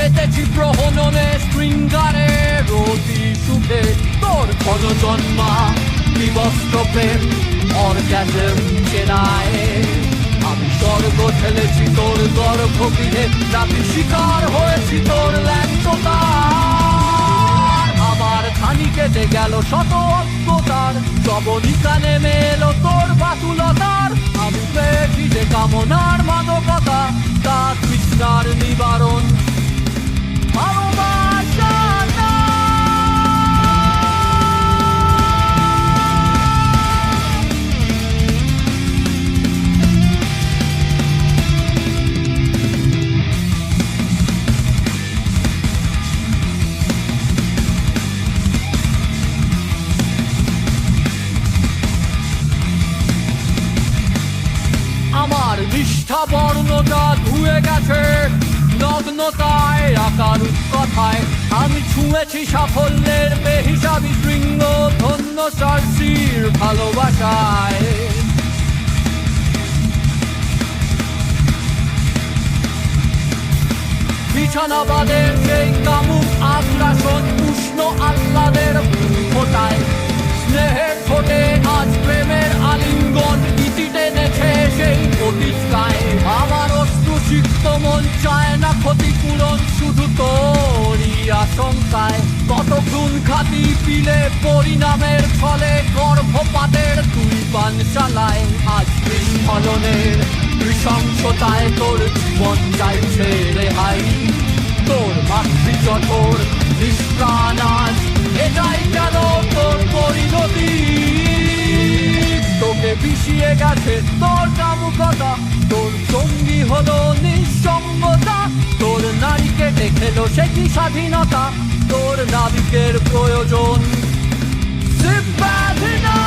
মেতেছি প্রহননে শৃঙ্গারের অতি সুখে তোর ক্ষণজন্মা বিবস্ত্র প্রেম অর্গাজম চেনায় আমি স্বর্গ ঠেলেছি তোর গর্ভগৃহে রাতে শিকার হয়েছি তোর ল্যাংচতার আমার খানি কেটে গেল শত অজ্ঞতার জবনিকা নেমে এলো তোর বাতুলতার আমি পেয়েছি যে কামনার মাদকতা তা তৃষ্ণার নিবারণ ভালোবাসা না। আমার নিষ্ঠা বর্ণটা ধুয়ে গেছে নগ্নতায় আকার কথায় আমি ছুঁয়েছি সাফল্যের বেহিসাবি শৃঙ্গ ধন্য সার্সির ভালোবাসায় বিছানাবাদের সেই কামুক আগ্রাসন উষ্ণ আহ্লাদের ফোটায় স্নেহের ঠোঁটে আজ প্রেমের আলিঙ্গন ইতি টেনেছে সেই অতিষ্কায় আমার অশ্রুসিক্ত মন চায় না ক্ষতিপূরণ শুধু তোরই আশঙ্কায় কত খুন খাতি পিলে পরিণামের ফলে গর্ভপাতের তুই পানশালায় আজ বিস্ফলনের নৃশংসতায় তোর জীবন চাইছে রেহাই তোর মাতৃজঠর নিষ্প্রাণ আজ এটাই কেন তোর পরিণতি তোকে বিষিয়ে গেছে তোর কামুকতা তোর সঙ্গী হলো নিঃসঙ্গতা তোর নারীকে দেখেলো সে কি স্বাধীনতা তোর নাবিকের প্রয়োজন ব্যাধি না।